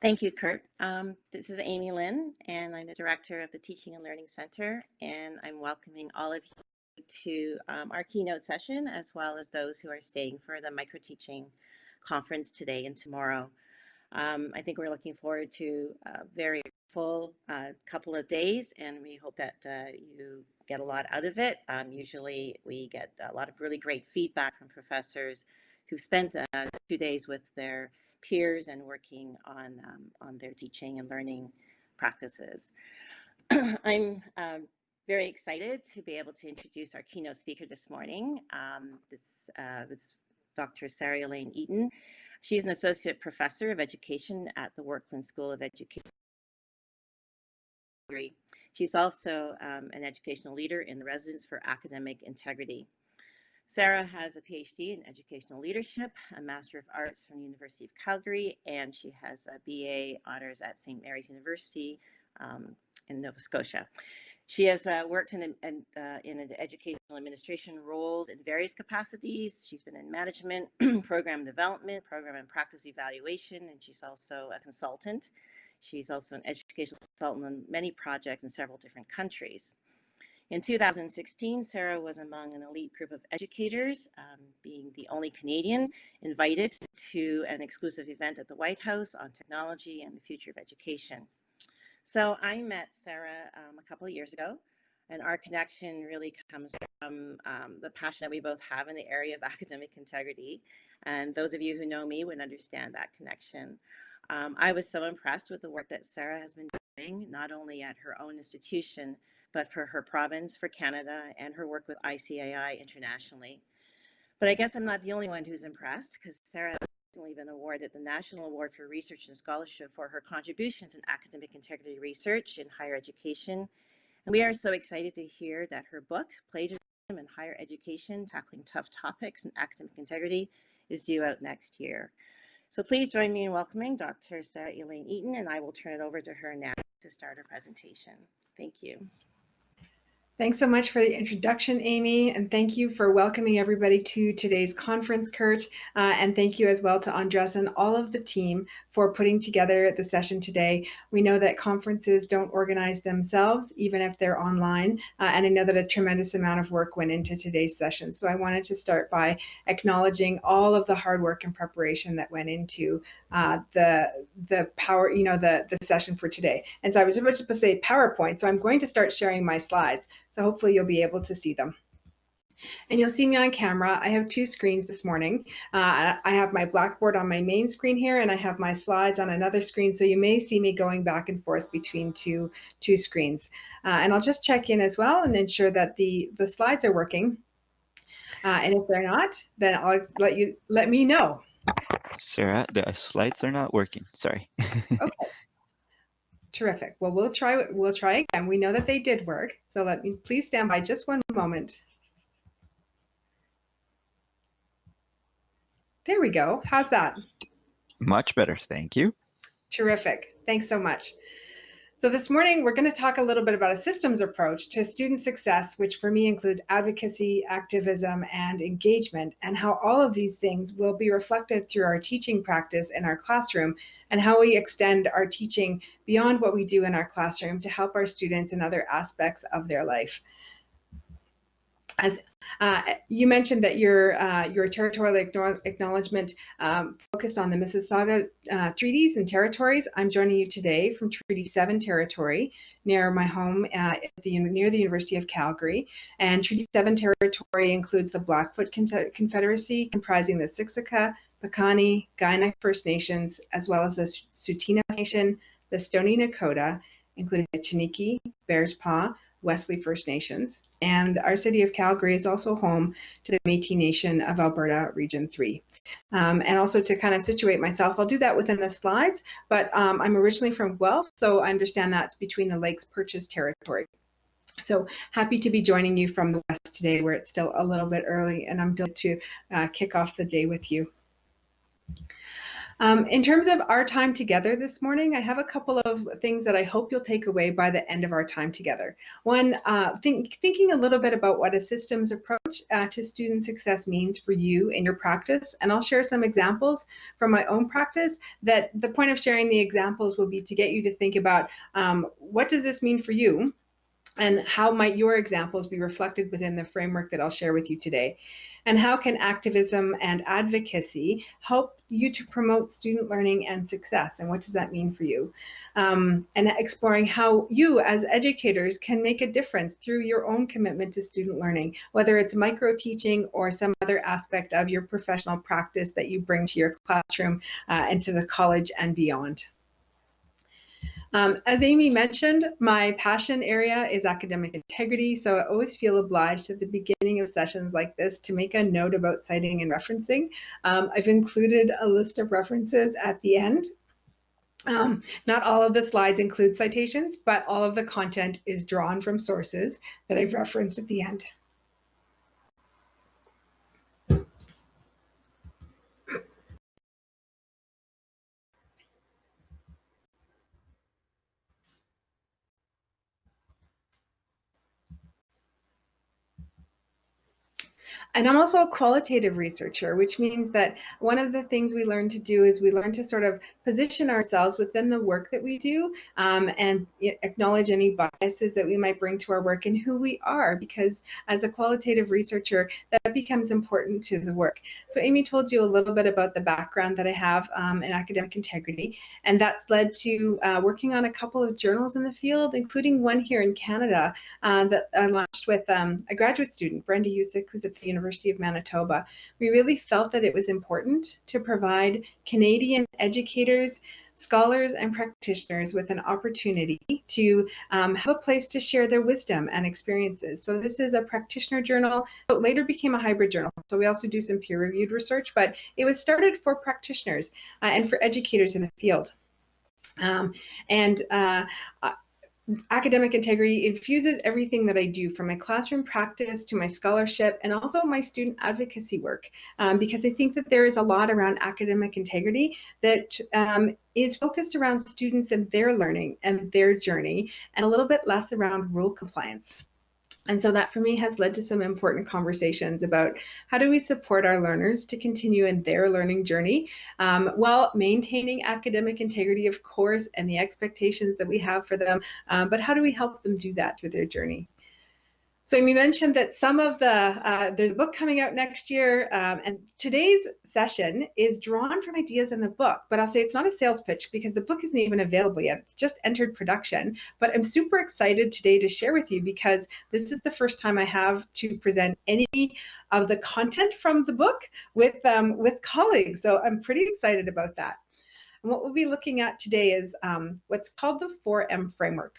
Thank you, Kurt. This is Amy Lynn, and I'm the director of the Teaching and Learning Center, and I'm welcoming all of you to our keynote session, as well as those who are staying for the micro-teaching conference today and tomorrow. I think we're looking forward to a very full couple of days, and we hope that you get a lot out of it. Usually we get a lot of really great feedback from professors who spent 2 days with their peers and working on their teaching and learning practices. I'm very excited to be able to introduce our keynote speaker this morning. This is Dr. Elaine Eaton. She's an associate professor of education at the Workland School of Education. She's also an educational leader in the Residence for Academic Integrity. Sarah has a PhD in educational leadership, a Master of Arts from the University of Calgary, and she has a BA honors at St. Mary's University in Nova Scotia. She has worked in educational administration roles in various capacities. She's been in management, program development, program and practice evaluation, and she's also a consultant. She's also an educational consultant on many projects in several different countries. In 2016, Sarah was among an elite group of educators, being the only Canadian invited to an exclusive event at the White House on technology and the future of education. So I met Sarah a couple of years ago, and our connection really comes from the passion that we both have in the area of academic integrity. And those of you who know me would understand that connection. I was so impressed with the work that Sarah has been doing, not only at her own institution, but for her province, for Canada, and her work with ICAI internationally. But I guess I'm not the only one who's impressed, because Sarah has recently been awarded the National Award for Research and Scholarship for her contributions in academic integrity research in higher education. And we are so excited to hear that her book, Plagiarism in Higher Education, Tackling Tough Topics in Academic Integrity, is due out next year. So please join me in welcoming Dr. Elaine Eaton, and I will turn it over to her now to start her presentation. Thank you. Thanks so much for the introduction, Amy, and thank you for welcoming everybody to today's conference, Kurt, and thank you as well to Andres and all of the team for putting together the session today. We know that conferences don't organize themselves, even if they're online, and I know that a tremendous amount of work went into today's session. So I wanted to start by acknowledging all of the hard work and preparation that went into the power, the session for today. And so I was about to say PowerPoint, so I'm going to start sharing my slides. So hopefully you'll be able to see them. And you'll see me on camera. I have two screens this morning. I have my Blackboard on my main screen here, and I have my slides on another screen. So you may see me going back and forth between two screens. And I'll just check in as well and ensure that the slides are working. And if they're not, then I'll let me know. Sarah, the slides are not working. Sorry. Okay. Terrific. Well, we'll try again. We know that they did work. So let me please stand by just one moment. There we go. How's that? Much better. Thank you. Terrific. Thanks so much. So this morning, we're going to talk a little bit about a systems approach to student success, which for me includes advocacy, activism, and engagement, and how all of these things will be reflected through our teaching practice in our classroom, and how we extend our teaching beyond what we do in our classroom to help our students in other aspects of their life. As you mentioned that your territorial acknowledgement focused on the Mississauga treaties and territories. I'm joining you today from Treaty 7 territory near my home near the University of Calgary. And Treaty 7 territory includes the Blackfoot Confederacy, comprising the Siksika, Piikani, Kainai First Nations, as well as the Tsuut'ina Nation, the Stoney Nakoda, including the Chiniki, Bears Paw, Wesley First Nations, and our city of Calgary is also home to the Métis Nation of Alberta Region 3. And also to kind of situate myself, I'll do that within the slides, but I'm originally from Guelph, so I understand that's between the Lakes Purchase territory. So happy to be joining you from the west today, where it's still a little bit early, and I'm delighted to kick off the day with you. In terms of our time together this morning, I have a couple of things that I hope you'll take away by the end of our time together. One, thinking a little bit about what a systems approach to student success means for you in your practice, and I'll share some examples from my own practice. That the point of sharing the examples will be to get you to think about what does this mean for you, and how might your examples be reflected within the framework that I'll share with you today? And how can activism and advocacy help you to promote student learning and success? And what does that mean for you? And exploring how you as educators can make a difference through your own commitment to student learning, whether it's micro teaching or some other aspect of your professional practice that you bring to your classroom and to the college and beyond. As Amy mentioned, my passion area is academic integrity, so I always feel obliged at the beginning of sessions like this to make a note about citing and referencing. I've included a list of references at the end. Not all of the slides include citations, but all of the content is drawn from sources that I've referenced at the end. And I'm also a qualitative researcher, which means that one of the things we learn to do is we learn to sort of position ourselves within the work that we do and acknowledge any biases that we might bring to our work and who we are, because as a qualitative researcher, that becomes important to the work. So Amy told you a little bit about the background that I have in academic integrity, and that's led to working on a couple of journals in the field, including one here in Canada that I launched with a graduate student, Brenda Usick, who's at the University of Manitoba. We really felt that it was important to provide Canadian educators, scholars, and practitioners with an opportunity to have a place to share their wisdom and experiences. So this is a practitioner journal, but later became a hybrid journal. So we also do some peer-reviewed research, but it was started for practitioners and for educators in the field. Academic integrity infuses everything that I do, from my classroom practice to my scholarship and also my student advocacy work, because I think that there is a lot around academic integrity that is focused around students and their learning and their journey, and a little bit less around rule compliance. And so that for me has led to some important conversations about how do we support our learners to continue in their learning journey while maintaining academic integrity, of course, and the expectations that we have for them, but how do we help them do that through their journey? So we mentioned that some of the, there's a book coming out next year, and today's session is drawn from ideas in the book, but I'll say it's not a sales pitch because the book isn't even available yet. It's just entered production, but I'm super excited today to share with you because this is the first time I have to present any of the content from the book with colleagues. So I'm pretty excited about that. And what we'll be looking at today is what's called the 4M framework.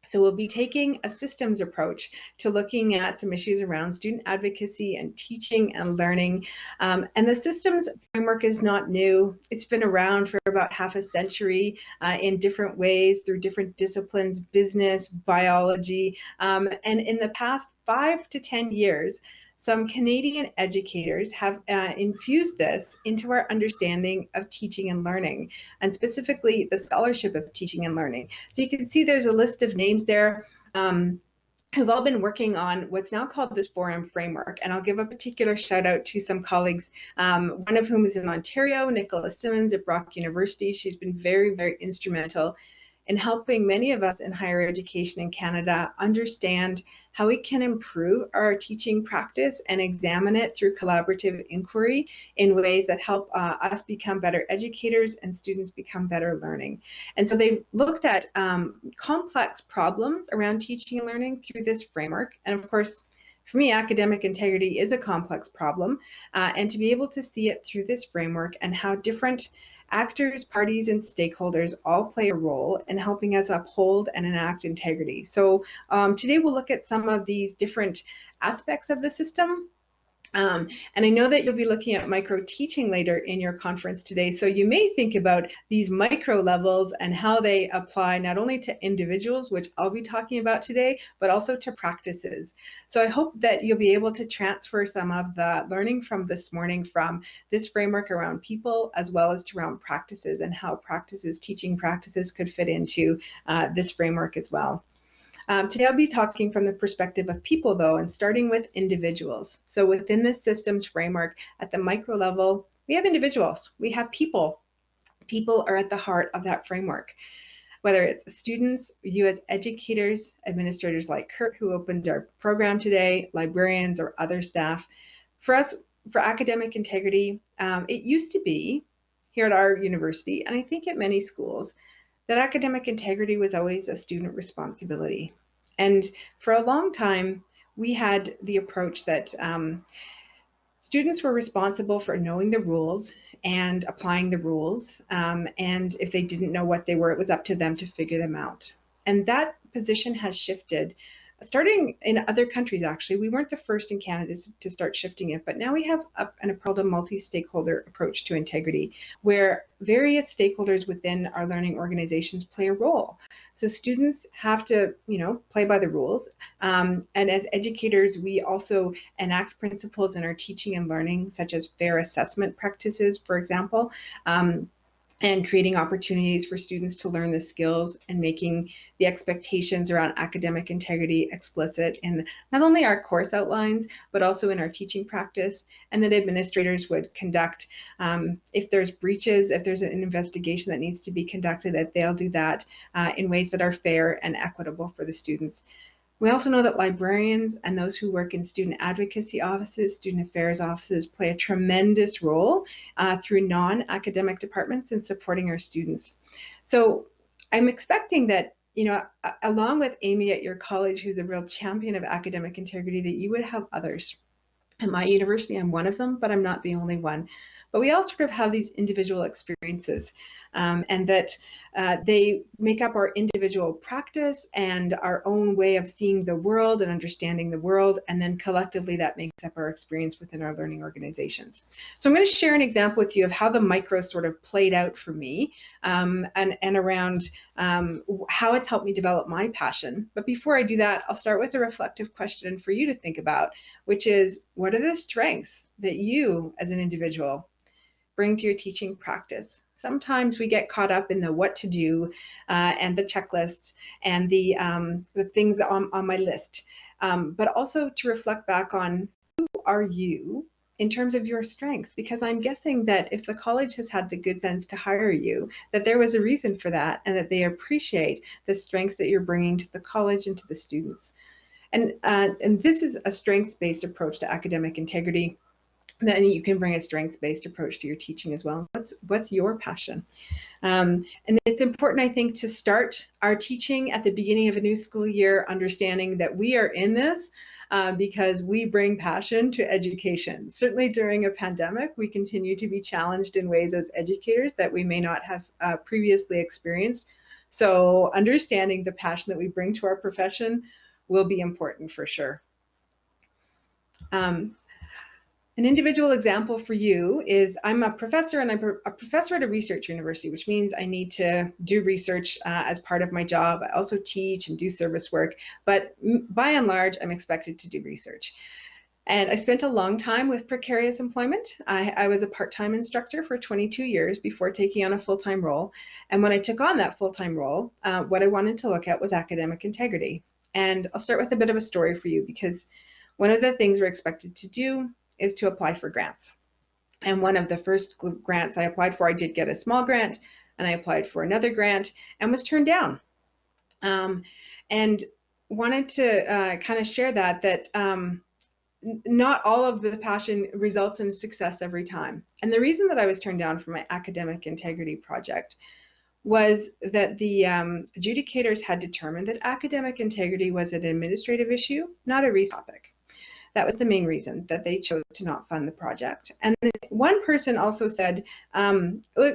So we'll be taking a systems approach to looking at some issues around student advocacy and teaching and learning. And the systems framework is not new. It's been around for about half a century in different ways through different disciplines, business, biology. And in the past 5 to 10 years, some Canadian educators have infused this into our understanding of teaching and learning, and specifically the scholarship of teaching and learning. So you can see there's a list of names there who've all been working on what's now called this 4M framework. And I'll give a particular shout out to some colleagues, one of whom is in Ontario, Nicola Simmons at Brock University. She's been very, very instrumental in helping many of us in higher education in Canada understand how we can improve our teaching practice and examine it through collaborative inquiry in ways that help us become better educators and students become better learning. And so they've looked at complex problems around teaching and learning through this framework. And of course, for me, academic integrity is a complex problem, and to be able to see it through this framework and how different actors, parties, and stakeholders all play a role in helping us uphold and enact integrity. So today we'll look at some of these different aspects of the system And I know that you'll be looking at micro teaching later in your conference today. So you may think about these micro levels and how they apply not only to individuals, which I'll be talking about today, but also to practices. So I hope that you'll be able to transfer some of the learning from this morning from this framework around people, as well as to around practices and how practices, teaching practices could fit into this framework as well. Today I'll be talking from the perspective of people though, and starting with individuals. So within this systems framework at the micro level, we have individuals, we have people. People are at the heart of that framework. Whether it's students, you as educators, administrators like Kurt who opened our program today, librarians or other staff. For us, for academic integrity, it used to be here at our university, and I think at many schools, that academic integrity was always a student responsibility. And for a long time, we had the approach that students were responsible for knowing the rules and applying the rules. And if they didn't know what they were, it was up to them to figure them out. And that position has shifted. Starting in other countries, actually, we weren't the first in Canada to start shifting it, but now we have an approach, a multi-stakeholder approach to integrity, where various stakeholders within our learning organizations play a role. So students have to, play by the rules, and as educators, we also enact principles in our teaching and learning, such as fair assessment practices, for example. And creating opportunities for students to learn the skills and making the expectations around academic integrity explicit in not only our course outlines, but also in our teaching practice, and that administrators would conduct, if there's breaches, if there's an investigation that needs to be conducted, that they'll do that in ways that are fair and equitable for the students. We also know that librarians and those who work in student advocacy offices, student affairs offices, play a tremendous role through non-academic departments in supporting our students. So I'm expecting that, along with Amy at your college, who's a real champion of academic integrity, that you would have others. At my university, I'm one of them, but I'm not the only one. But we all sort of have these individual experiences, and that they make up our individual practice and our own way of seeing the world and understanding the world, and then collectively that makes up our experience within our learning organizations. So I'm going to share an example with you of how the micro sort of played out for me, and around how it's helped me develop my passion. But before I do that, I'll start with a reflective question for you to think about, which is, what are the strengths that you as an individual bring to your teaching practice? Sometimes we get caught up in the what to do and the checklists and the things on my list, but also to reflect back on who are you in terms of your strengths, because I'm guessing that if the college has had the good sense to hire you, that there was a reason for that, and that they appreciate the strengths that you're bringing to the college and to the students. And this is a strengths-based approach to academic integrity. Then you can bring a strengths-based approach to your teaching as well. What's your passion? And it's important, I think, to start our teaching at the beginning of a new school year, understanding that we are in this because we bring passion to education. Certainly during a pandemic, we continue to be challenged in ways as educators that we may not have previously experienced. So understanding the passion that we bring to our profession will be important for sure. An individual example for you is I'm a professor, and I'm a professor at a research university, which means I need to do research as part of my job. I also teach and do service work, but by and large, I'm expected to do research. And I spent a long time with precarious employment. I was a part-time instructor for 22 years before taking on a full-time role. And when I took on that full-time role, what I wanted to look at was academic integrity. And I'll start with a bit of a story for you, because one of the things we're expected to do is to apply for grants. And one of the first grants I applied for, I did get a small grant, and I applied for another grant and was turned down. And wanted to kind of share that not all of the passion results in success every time. And the reason that I was turned down for my academic integrity project was that the adjudicators had determined that academic integrity was an administrative issue, not a research topic. That was the main reason that they chose to not fund the project. And one person also said,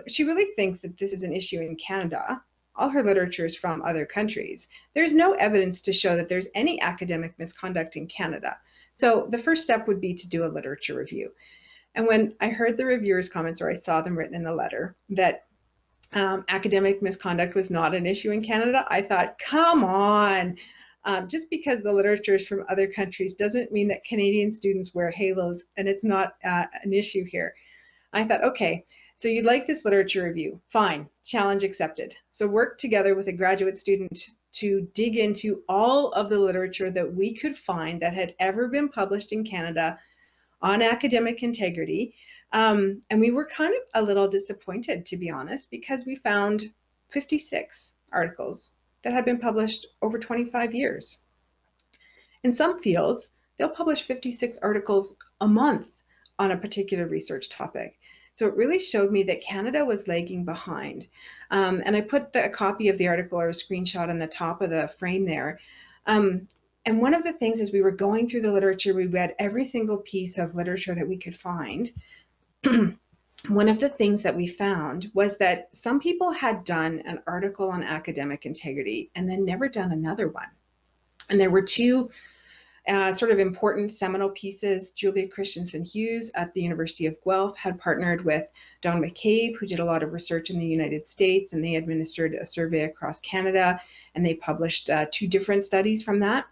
she really thinks that this is an issue in Canada. All her literature is from other countries. There's no evidence to show that there's any academic misconduct in Canada. So the first step would be to do a literature review. And when I heard the reviewers' comments, or I saw them written in the letter, that academic misconduct was not an issue in Canada, I thought, come on. Just because the literature is from other countries doesn't mean that Canadian students wear halos and it's not an issue here. I thought, okay, so you'd like this literature review. Fine, challenge accepted. So work together with a graduate student to dig into all of the literature that we could find that had ever been published in Canada on academic integrity. And we were kind of a little disappointed, to be honest, because we found 56 articles that had been published over 25 years. In some fields, they'll publish 56 articles a month on a particular research topic. So it really showed me that Canada was lagging behind. And I put a copy of the article or a screenshot on the top of the frame there. And one of the things as we were going through the literature, we read every single piece of literature that we could find. One of the things that we found was that some people had done an article on academic integrity and then never done another one. And there were two sort of important seminal pieces. Julia Christensen Hughes at the University of Guelph had partnered with Don McCabe, who did a lot of research in the United States, and they administered a survey across Canada, and they published two different studies from that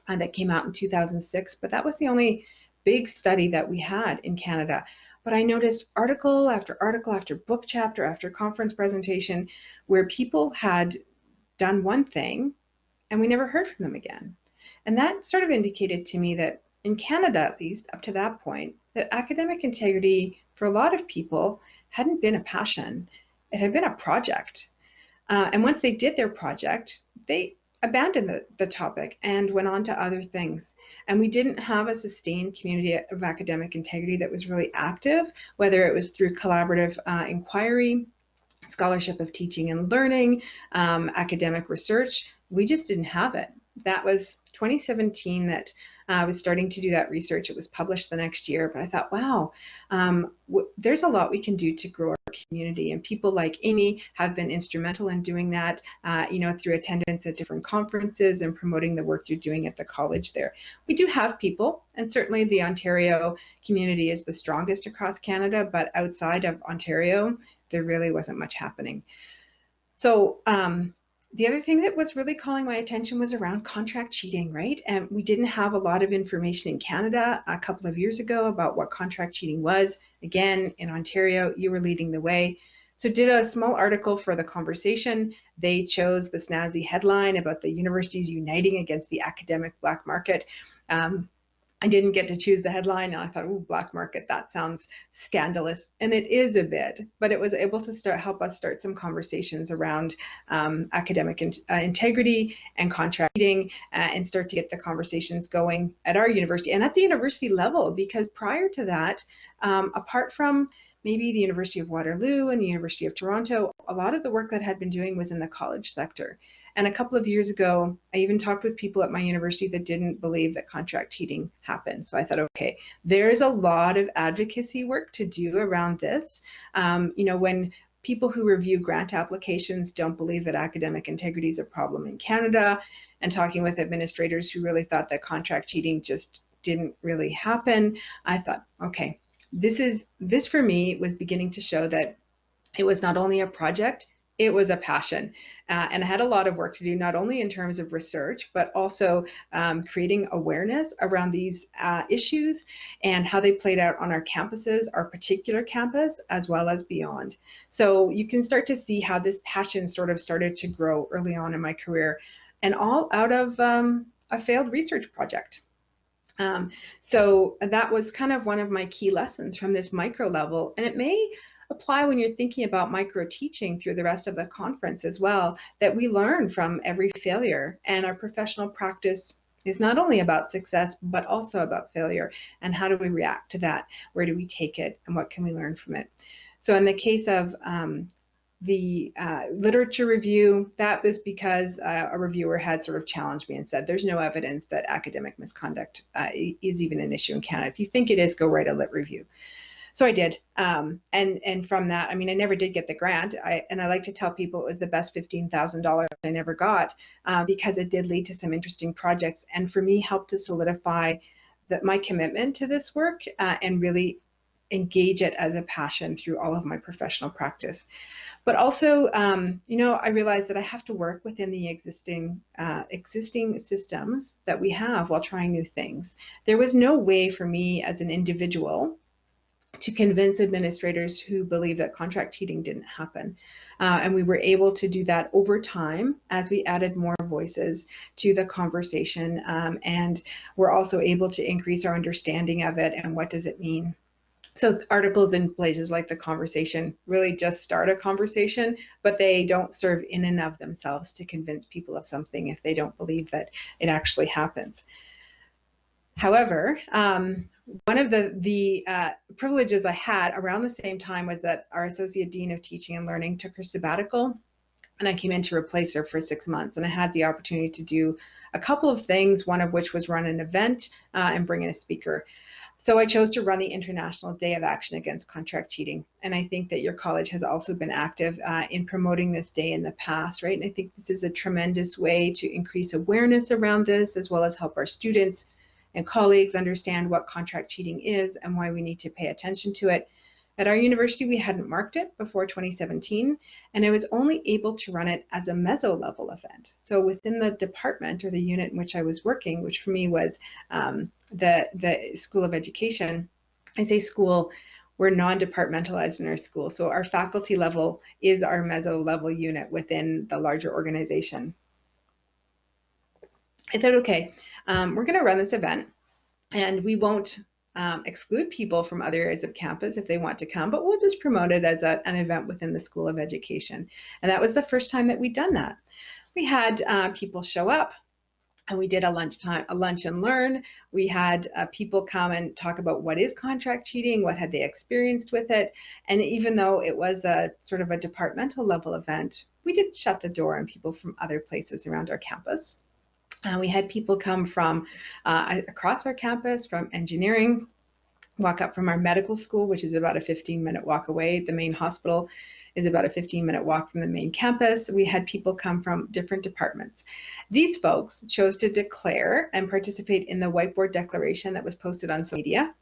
that came out in 2006. But that was the only big study that we had in Canada. But I noticed article after article after book chapter after conference presentation where people had done one thing and we never heard from them again. And that sort of indicated to me that in Canada, at least up to that point, that academic integrity for a lot of people hadn't been a passion. It had been a project. And once they did their project, they abandoned the topic and went on to other things. And we didn't have a sustained community of academic integrity that was really active, whether it was through collaborative inquiry, scholarship of teaching and learning, academic research. We just didn't have it. That was 2017 that I was starting to do that research. It was published the next year, but I thought, wow, there's a lot we can do to grow our community. And people like Amy have been instrumental in doing that, through attendance at different conferences and promoting the work you're doing at the college there. We do have people, and certainly the Ontario community is the strongest across Canada, but outside of Ontario, there really wasn't much happening. So, the other thing that was really calling my attention was around contract cheating, right? And we didn't have a lot of information in Canada a couple of years ago about what contract cheating was. Again, in Ontario, you were leading the way. So did a small article for The Conversation. They chose the snazzy headline about the universities uniting against the academic black market. I didn't get to choose the headline, and I thought, ooh, black market, that sounds scandalous. And it is a bit, but it was able to help us start some conversations around academic integrity and contract cheating, and start to get the conversations going at our university and at the university level, because prior to that, apart from maybe the University of Waterloo and the University of Toronto, a lot of the work that had been doing was in the college sector. And a couple of years ago, I even talked with people at my university that didn't believe that contract cheating happened. So I thought, okay, there's a lot of advocacy work to do around this. When people who review grant applications don't believe that academic integrity is a problem in Canada, and talking with administrators who really thought that contract cheating just didn't really happen, I thought, okay, this for me was beginning to show that it was not only a project, it was a passion. And I had a lot of work to do, not only in terms of research, but also creating awareness around these issues and how they played out on our campuses, our particular campus, as well as beyond. So you can start to see how this passion sort of started to grow early on in my career, and all out of a failed research project. So that was kind of one of my key lessons from this micro level, and it may apply when you're thinking about micro teaching through the rest of the conference as well, that we learn from every failure, and our professional practice is not only about success, but also about failure, and how do we react to that? Where do we take it, and what can we learn from it? So in the case of the literature review, that was because a reviewer had sort of challenged me and said, there's no evidence that academic misconduct is even an issue in Canada. If you think it is, go write a lit review. So I did, and from that, I mean, I never did get the grant, and I like to tell people it was the best $15,000 I never got, because it did lead to some interesting projects, and for me helped to solidify my commitment to this work and really engage it as a passion through all of my professional practice. But also, I realized that I have to work within the existing systems that we have while trying new things. There was no way for me as an individual to convince administrators who believe that contract cheating didn't happen. And we were able to do that over time as we added more voices to the conversation. And we're also able to increase our understanding of it and what does it mean. So articles in places like The Conversation really just start a conversation, but they don't serve in and of themselves to convince people of something if they don't believe that it actually happens. However, one of the privileges I had around the same time was that our Associate Dean of Teaching and Learning took her sabbatical, and I came in to replace her for 6 months. And I had the opportunity to do a couple of things, one of which was run an event and bring in a speaker. So I chose to run the International Day of Action Against Contract Cheating. And I think that your college has also been active in promoting this day in the past, right? And I think this is a tremendous way to increase awareness around this, as well as help our students and colleagues understand what contract cheating is and why we need to pay attention to it. At our university, we hadn't marked it before 2017, and I was only able to run it as a meso-level event. So within the department or the unit in which I was working, which for me was the School of Education, I say school, we're non-departmentalized in our school. So our faculty level is our meso-level unit within the larger organization. I thought, okay, we're going to run this event, and we won't exclude people from other areas of campus if they want to come, but we'll just promote it as an event within the School of Education. And that was the first time that we'd done that. We had people show up, and we did a lunch and learn. We had people come and talk about what is contract cheating, what had they experienced with it. And even though it was a sort of a departmental level event, we didn't shut the door on people from other places around our campus. We had people come from across our campus, from engineering, walk up from our medical school, which is about a 15-minute walk away. The main hospital is about a 15-minute walk from the main campus. We had people come from different departments. These folks chose to declare and participate in the whiteboard declaration that was posted on social media.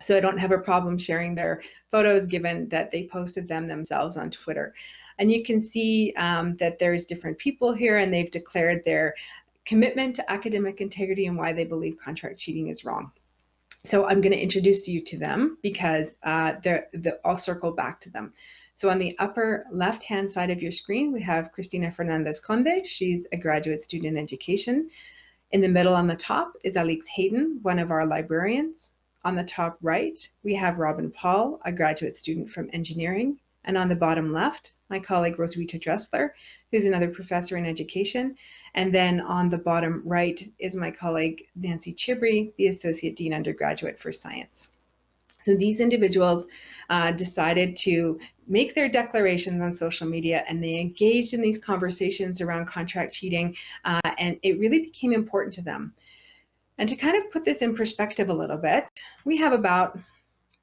So I don't have a problem sharing their photos, given that they posted them themselves on Twitter. And you can see that there's different people here, and they've declared their commitment to academic integrity and why they believe contract cheating is wrong. So I'm going to introduce you to them because I'll circle back to them. So on the upper left-hand side of your screen, we have Cristina Fernandez Conde. She's a graduate student in education. In the middle on the top is Alix Hayden, one of our librarians. On the top right, we have Robin Paul, a graduate student from engineering. And on the bottom left, my colleague Roswitha Dressler, who's another professor in education. And then on the bottom right is my colleague Nancy Chibry, the Associate Dean Undergraduate for Science. So these individuals decided to make their declarations on social media, and they engaged in these conversations around contract cheating, and it really became important to them. And to kind of put this in perspective a little bit, we have about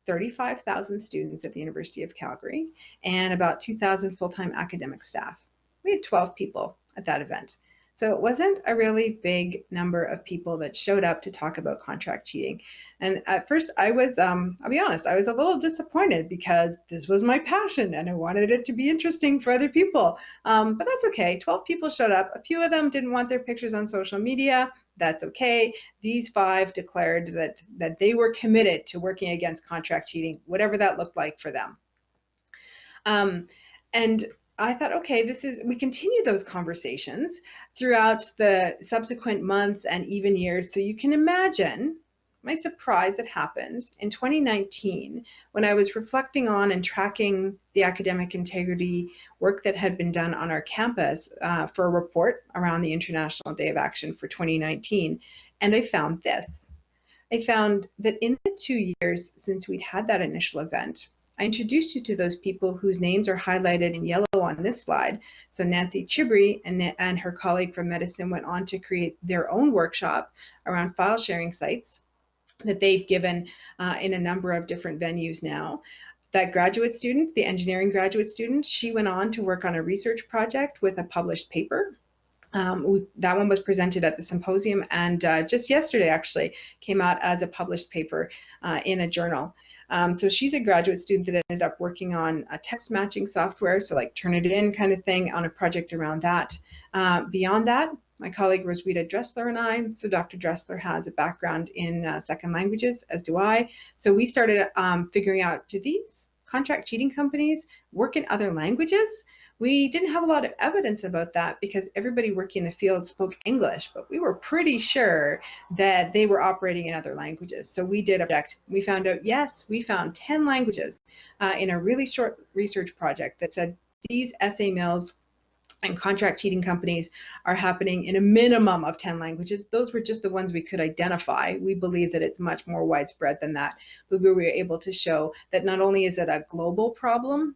35,000 students at the University of Calgary and about 2,000 full-time academic staff. We had 12 people at that event. So it wasn't a really big number of people that showed up to talk about contract cheating. And at first I was, I'll be honest, I was a little disappointed because this was my passion and I wanted it to be interesting for other people. But that's okay, 12 people showed up. A few of them didn't want their pictures on social media. That's okay. These 5 declared that they were committed to working against contract cheating, whatever that looked like for them. And I thought, okay, we continue those conversations throughout the subsequent months and even years. So you can imagine my surprise that happened in 2019 when I was reflecting on and tracking the academic integrity work that had been done on our campus for a report around the International Day of Action for 2019. And I found this. I found that in the 2 years since we'd had that initial event, I introduced you to those people whose names are highlighted in yellow on this slide. So Nancy Chibry and her colleague from medicine went on to create their own workshop around file sharing sites that they've given in a number of different venues now. That graduate student, the engineering graduate student, she went on to work on a research project with a published paper. That one was presented at the symposium, and just yesterday actually came out as a published paper in a journal. So she's a graduate student that ended up working on a text matching software, so like Turnitin kind of thing, on a project around that. Beyond that, my colleague Roswitha Dressler and I, so Dr. Dressler has a background in second languages, as do I. So we started figuring out, do these contract cheating companies work in other languages? We didn't have a lot of evidence about that because everybody working in the field spoke English, but we were pretty sure that they were operating in other languages. So we did a project. We found out, yes, we found 10 languages in a really short research project that said these SA mills and contract cheating companies are happening in a minimum of 10 languages. Those were just the ones we could identify. We believe that it's much more widespread than that, but we were able to show that not only is it a global problem,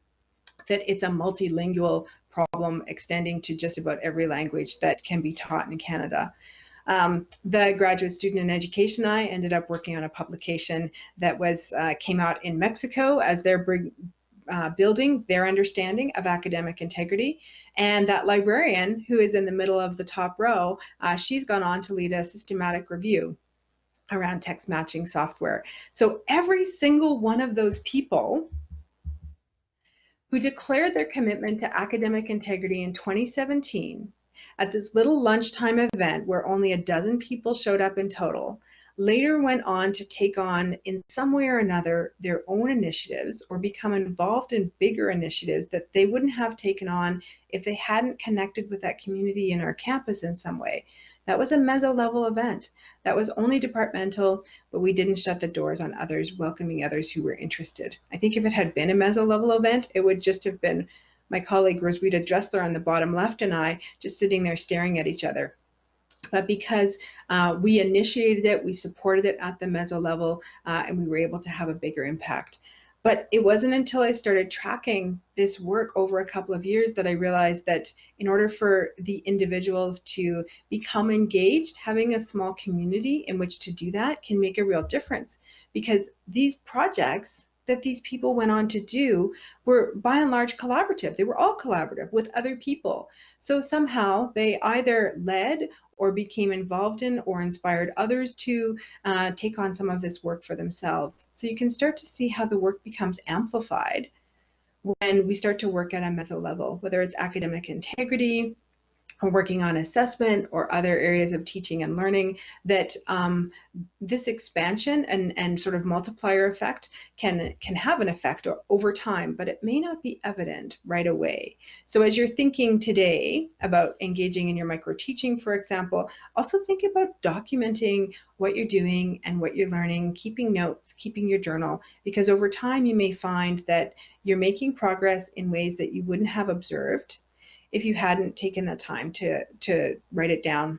that it's a multilingual problem extending to just about every language that can be taught in Canada. The graduate student in education and I ended up working on a publication that came out in Mexico as they're building their understanding of academic integrity. And that librarian, who is in the middle of the top row, she's gone on to lead a systematic review around text matching software. So every single one of those people who declared their commitment to academic integrity in 2017 at this little lunchtime event where only a dozen people showed up in total, later went on to take on, in some way or another, their own initiatives or become involved in bigger initiatives that they wouldn't have taken on if they hadn't connected with that community in our campus in some way. That was a meso-level event. That was only departmental, but we didn't shut the doors on others, welcoming others who were interested. I think if it had been a meso-level event, it would just have been my colleague Roswitha Dressler on the bottom left and I just sitting there staring at each other. But because we initiated it, we supported it at the meso level, and we were able to have a bigger impact. But it wasn't until I started tracking this work over a couple of years that I realized that in order for the individuals to become engaged, having a small community in which to do that can make a real difference. Because these projects that these people went on to do were by and large collaborative. They were all collaborative with other people. So somehow they either led or became involved in or inspired others to take on some of this work for themselves. So you can start to see how the work becomes amplified when we start to work at a meso level, whether it's academic integrity, or working on assessment or other areas of teaching and learning, that this expansion and sort of multiplier effect can have an effect over time, but it may not be evident right away. So as you're thinking today about engaging in your micro teaching, for example, also think about documenting what you're doing and what you're learning, keeping notes, keeping your journal, because over time you may find that you're making progress in ways that you wouldn't have observed if you hadn't taken the time to write it down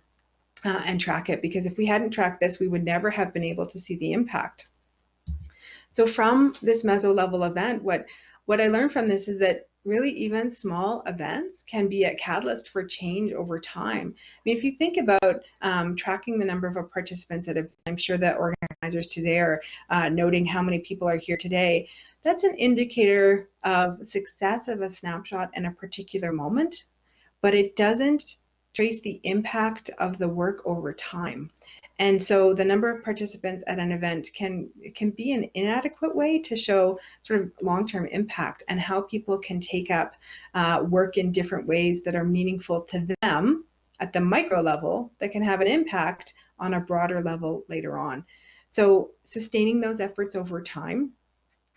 and track it, because if we hadn't tracked this, we would never have been able to see the impact. So from this meso level event, what I learned from this is that really even small events can be a catalyst for change over time. I mean, if you think about tracking the number of participants that have, I'm sure that organizers today are noting how many people are here today. That's an indicator of success of a snapshot in a particular moment, but it doesn't trace the impact of the work over time. And so the number of participants at an event can be an inadequate way to show sort of long-term impact and how people can take up work in different ways that are meaningful to them at the micro level that can have an impact on a broader level later on. So sustaining those efforts over time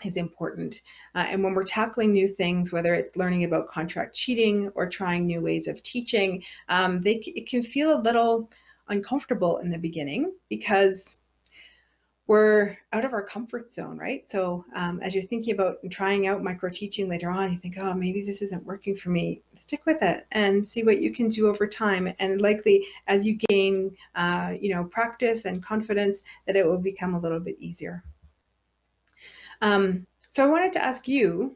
is important. And when we're tackling new things, whether it's learning about contract cheating or trying new ways of teaching, it can feel a little uncomfortable in the beginning because we're out of our comfort zone, right? So as you're thinking about trying out micro teaching later on, you think, oh, maybe this isn't working for me. Stick with it and see what you can do over time. And likely as you gain practice and confidence, that it will become a little bit easier. So I wanted to ask you,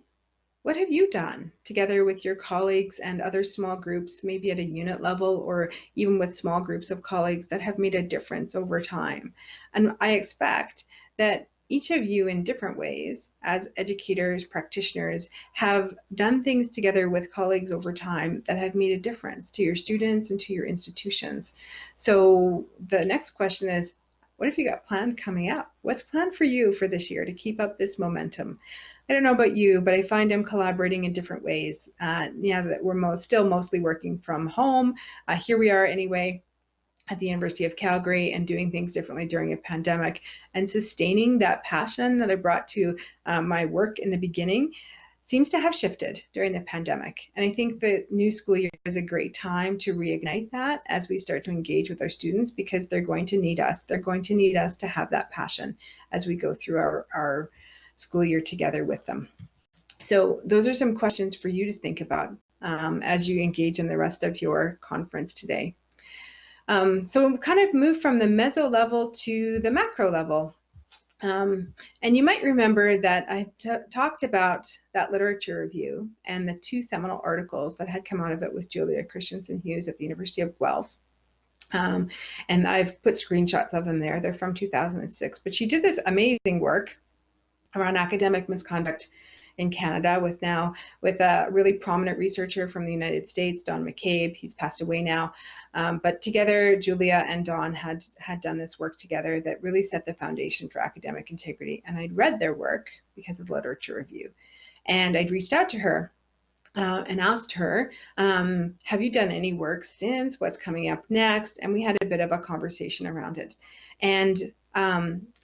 what have you done together with your colleagues and other small groups, maybe at a unit level or even with small groups of colleagues, that have made a difference over time? And I expect that each of you in different ways as educators, practitioners, have done things together with colleagues over time that have made a difference to your students and to your institutions. So the next question is, what have you got planned coming up? What's planned for you for this year to keep up this momentum? I don't know about you, but I find I'm collaborating in different ways. Now that we're still mostly working from home, here we are anyway at the University of Calgary and doing things differently during a pandemic, and sustaining that passion that I brought to my work in the beginning seems to have shifted during the pandemic. And I think the new school year is a great time to reignite that as we start to engage with our students, because they're going to need us. They're going to need us to have that passion as we go through our school year together with them. So those are some questions for you to think about as you engage in the rest of your conference today. So we'll kind of move from the meso level to the macro level. And you might remember that I talked about that literature review and the 2 seminal articles that had come out of it with Julia Christensen-Hughes at the University of Guelph. And I've put screenshots of them there. They're from 2006. But she did this amazing work around academic misconduct in Canada with a really prominent researcher from the United States, Don McCabe. He's passed away now. But together, Julia and Don had done this work together that really set the foundation for academic integrity. And I'd read their work because of the literature review. And I'd reached out to her and asked her, have you done any work since? What's coming up next? And we had a bit of a conversation around it. And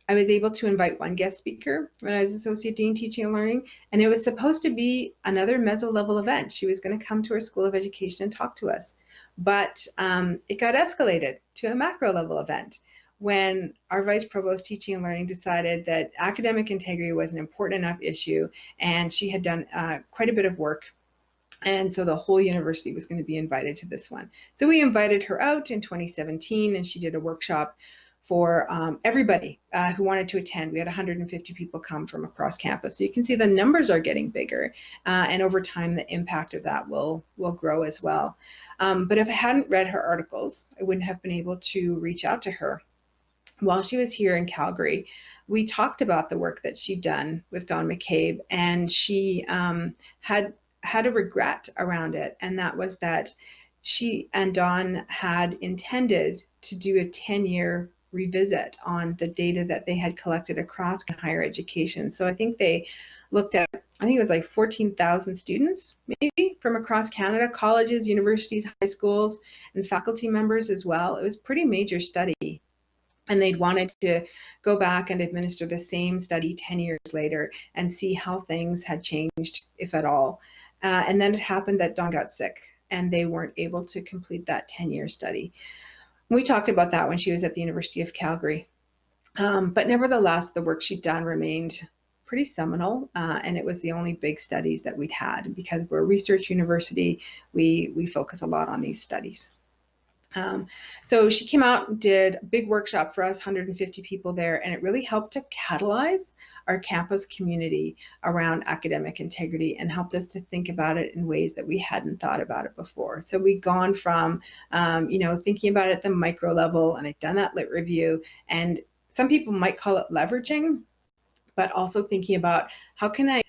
I was able to invite one guest speaker when I was Associate Dean Teaching and Learning, and it was supposed to be another meso-level event. She was going to come to our School of Education and talk to us. But it got escalated to a macro-level event when our Vice Provost Teaching and Learning decided that academic integrity was an important enough issue, and she had done quite a bit of work. And so the whole university was going to be invited to this one. So we invited her out in 2017, and she did a workshop for everybody who wanted to attend. We had 150 people come from across campus. So you can see the numbers are getting bigger, and over time the impact of that will grow as well. But if I hadn't read her articles, I wouldn't have been able to reach out to her. While she was here in Calgary, we talked about the work that she'd done with Don McCabe, and she had a regret around it, and that was that she and Don had intended to do a 10-year revisit on the data that they had collected across higher education. So I think they looked at, I think it was like 14,000 students maybe from across Canada, colleges, universities, high schools, and faculty members as well. It was a pretty major study. And they'd wanted to go back and administer the same study 10 years later and see how things had changed, if at all. And then it happened that Don got sick and they weren't able to complete that 10-year study. We talked about that when she was at the University of Calgary. But nevertheless, the work she'd done remained pretty seminal, and it was the only big studies that we'd had. And because we're a research university, we focus a lot on these studies. So she came out and did a big workshop for us, 150 people there, and it really helped to catalyze our campus community around academic integrity and helped us to think about it in ways that we hadn't thought about it before. So we'd gone from, thinking about it at the micro level, and I'd done that lit review, and some people might call it leveraging, but also thinking about how can I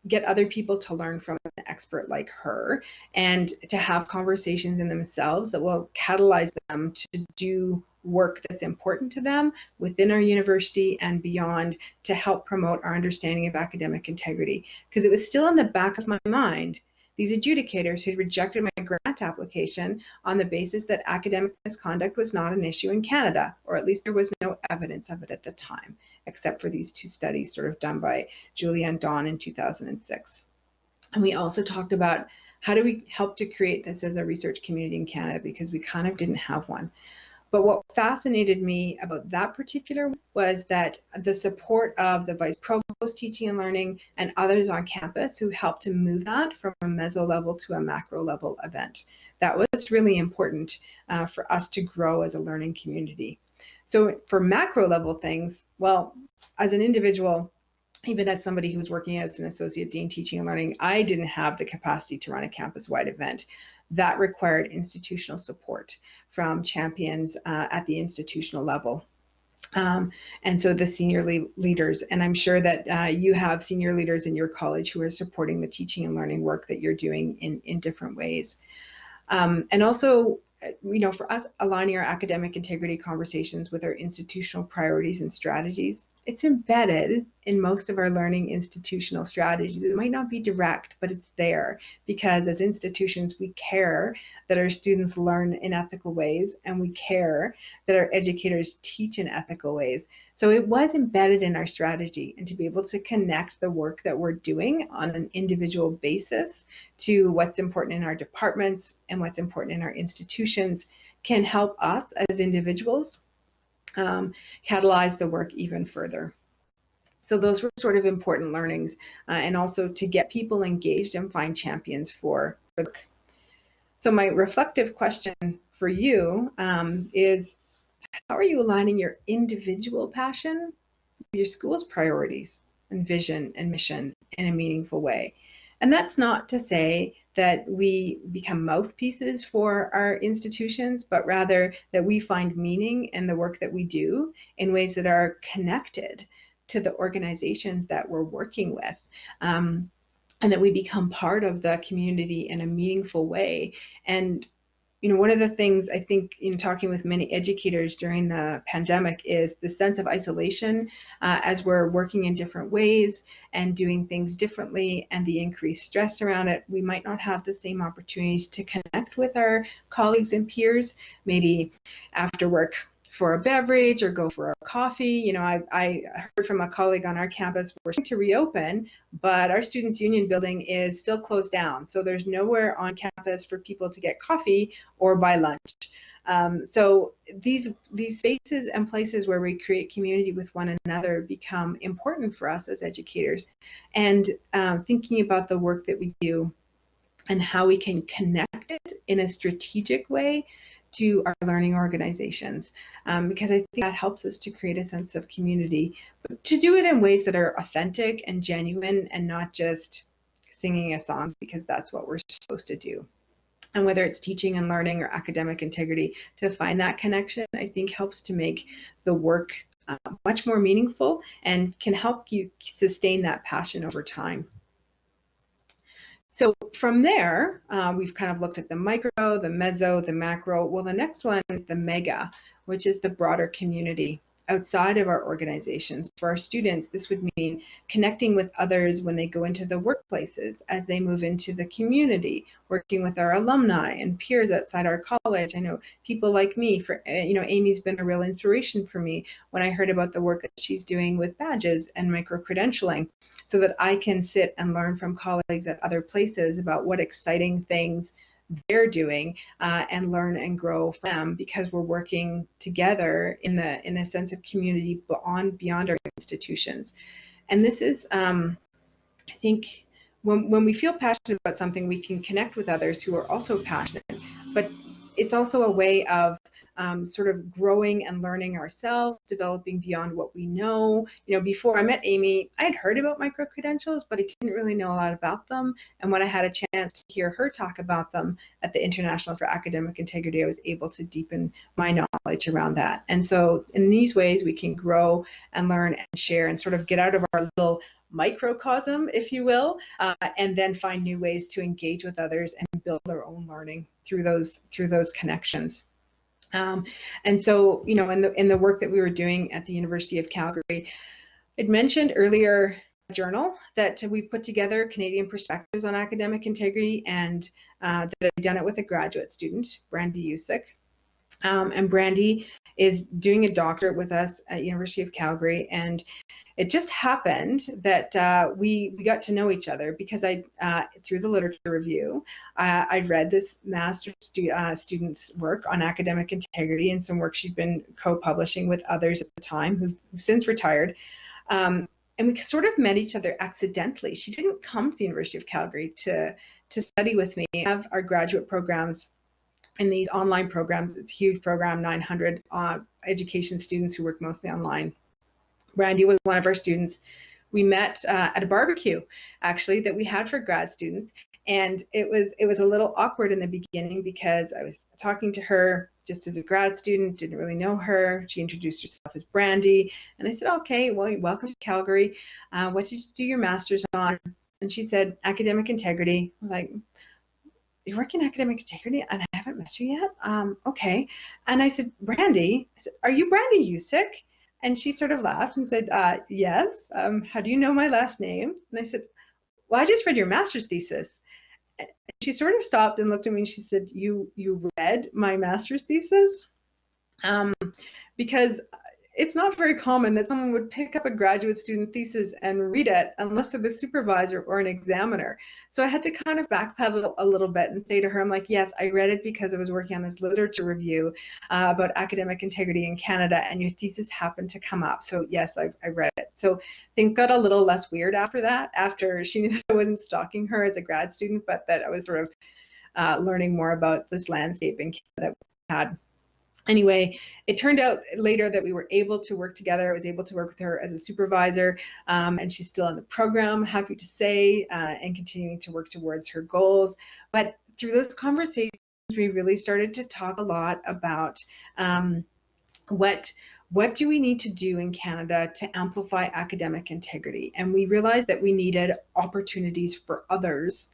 get other people to learn from an expert like her and to have conversations in themselves that will catalyze them to do work that's important to them within our university and beyond to help promote our understanding of academic integrity. Because it was still in the back of my mind, these adjudicators who rejected my grant application on the basis that academic misconduct was not an issue in Canada, or at least there was no evidence of it at the time, except for these 2 studies sort of done by Julia and Don in 2006. And we also talked about how do we help to create this as a research community in Canada, because we kind of didn't have one. But what fascinated me about that particular was that the support of the Vice Provost Teaching and Learning and others on campus who helped to move that from a meso level to a macro level event. That was really important for us to grow as a learning community. So for macro level things, well, as an individual, even as somebody who was working as an Associate Dean Teaching and Learning, I didn't have the capacity to run a campus-wide event. That required institutional support from champions at the institutional level. And so the senior leaders, and I'm sure that you have senior leaders in your college who are supporting the teaching and learning work that you're doing in different ways. And also, for us, aligning our academic integrity conversations with our institutional priorities and strategies, it's embedded in most of our learning institutional strategies. It might not be direct, but it's there because as institutions, we care that our students learn in ethical ways, and we care that our educators teach in ethical ways. So it was embedded in our strategy, and to be able to connect the work that we're doing on an individual basis to what's important in our departments and what's important in our institutions can help us as individuals catalyze the work even further. So those were sort of important learnings, and also to get people engaged and find champions for the work. So my reflective question for you is, how are you aligning your individual passion with your school's priorities and vision and mission in a meaningful way? And that's not to say that we become mouthpieces for our institutions, but rather that we find meaning in the work that we do in ways that are connected to the organizations that we're working with, and that we become part of the community in a meaningful way. And one of the things I think in talking with many educators during the pandemic is the sense of isolation as we're working in different ways and doing things differently, and the increased stress around it. We might not have the same opportunities to connect with our colleagues and peers, maybe after work for a beverage or go for a coffee. I heard from a colleague on our campus, we're starting to reopen, but our Students' Union building is still closed down. So there's nowhere on campus for people to get coffee or buy lunch. So these spaces and places where we create community with one another become important for us as educators. And thinking about the work that we do and how we can connect it in a strategic way to our learning organizations, because I think that helps us to create a sense of community, but to do it in ways that are authentic and genuine and not just singing a song because that's what we're supposed to do. And whether it's teaching and learning or academic integrity, to find that connection, I think helps to make the work much more meaningful and can help you sustain that passion over time. So from there, we've kind of looked at the micro, the meso, the macro. Well, the next one is the mega, which is the broader community outside of our organizations. For our students, this would mean connecting with others when they go into the workplaces, as they move into the community, working with our alumni and peers outside our college. I know people like me, Amy's been a real inspiration for me when I heard about the work that she's doing with badges and micro-credentialing, so that I can sit and learn from colleagues at other places about what exciting things they're doing, and learn and grow from them, because we're working together in a sense of community beyond our institutions. And this is, I think, when we feel passionate about something, we can connect with others who are also passionate, but it's also a way of sort of growing and learning ourselves, developing beyond what we know. Before I met Amy, I'd heard about micro-credentials, but I didn't really know a lot about them. And when I had a chance to hear her talk about them at the International for Academic Integrity, I was able to deepen my knowledge around that. And so in these ways, we can grow and learn and share and sort of get out of our little microcosm, if you will, and then find new ways to engage with others and build our own learning through those connections. And so, in the work that we were doing at the University of Calgary, I'd mentioned earlier a journal that we've put together, Canadian Perspectives on Academic Integrity, and that I've done it with a graduate student, Brandy Usick. And Brandy is doing a doctorate with us at University of Calgary, and it just happened that we got to know each other because through the literature review, I'd read this master's student's work on academic integrity and some work she'd been co-publishing with others at the time who've since retired. And we sort of met each other accidentally. She didn't come to the University of Calgary to study with me. We have our graduate programs in these online programs. It's a huge program, 900 education students who work mostly online. Brandy was one of our students. We met at a barbecue, actually, that we had for grad students. And it was a little awkward in the beginning because I was talking to her. just as a grad student, didn't really know her. She introduced herself as Brandy. And I said, okay, well, welcome to Calgary. What did you do your master's on? And she said, academic integrity. I was like, you work in academic integrity and I haven't met you yet? Okay. And I said, Brandy, I said, are you Brandy Usick? And she sort of laughed and said, yes. How do you know my last name? And I said, well, I just read your master's thesis. And she sort of stopped and looked at me and she said, you read my master's thesis? Because it's not very common that someone would pick up a graduate student thesis and read it unless they're the supervisor or an examiner. So I had to kind of backpedal a little bit and say to her, I'm like, yes, I read it because I was working on this literature review about academic integrity in Canada, and your thesis happened to come up. So yes, I read it. So things got a little less weird after that, after she knew that I wasn't stalking her as a grad student, but that I was sort of learning more about this landscape in Canada that we had. Anyway, it turned out later that we were able to work together. I was able to work with her as a supervisor, and she's still in the program, happy to say, and continuing to work towards her goals. But through those conversations, we really started to talk a lot about what do we need to do in Canada to amplify academic integrity? And we realized that we needed opportunities for others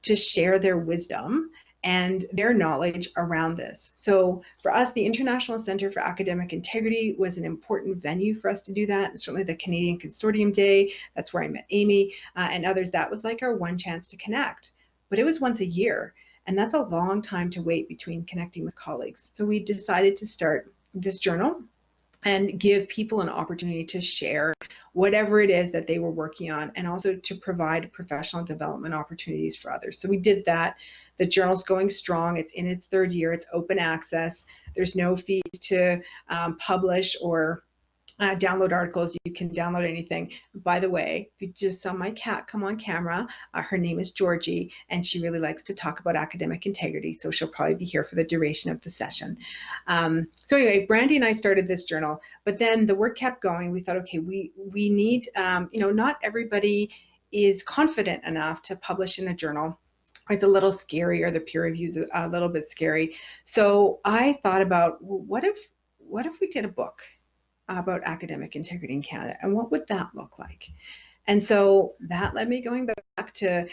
to share their wisdom and their knowledge around this. So for us, the International Centre for Academic Integrity was an important venue for us to do that. And certainly the Canadian Consortium Day, that's where I met Amy and others. That was like our one chance to connect. But it was once a year, and that's a long time to wait between connecting with colleagues. So we decided to start this journal and give people an opportunity to share whatever it is that they were working on, and also to provide professional development opportunities for others. So we did that. The journal's going strong. It's in its third year. It's open access. There's no fees to publish or download articles. You can download anything. By the way, if you just saw my cat come on camera, her name is Georgie, and she really likes to talk about academic integrity, so she'll probably be here for the duration of the session. So anyway, Brandy and I started this journal, but then the work kept going. We thought, okay, we need, not everybody is confident enough to publish in a journal. It's a little scary, or the peer reviews a little bit scary. So I thought about, well, what if we did a book about academic integrity in Canada, and what would that look like? And so that led me going back to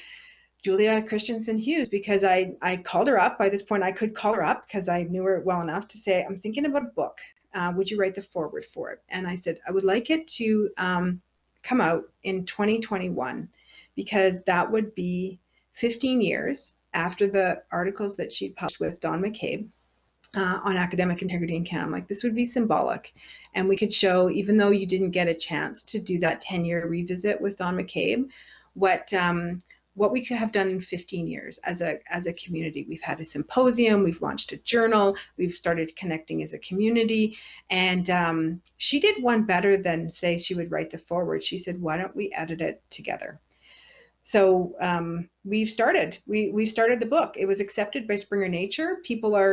Julia Christensen Hughes, because I called her up. By this point, I could call her up because I knew her well enough to say, I'm thinking about a book. Would you write the foreword for it? And I said, I would like it to come out in 2021, because that would be 15 years after the articles that she published with Don McCabe on academic integrity in Canada. I'm like, this would be symbolic, and we could show, even though you didn't get a chance to do that 10-year revisit with Don McCabe, what we could have done in 15 years as a community. We've had a symposium, we've launched a journal, we've started connecting as a community, and she did one better than say she would write the foreword. She said, why don't we edit it together? So we've started. We started the book. It was accepted by Springer Nature.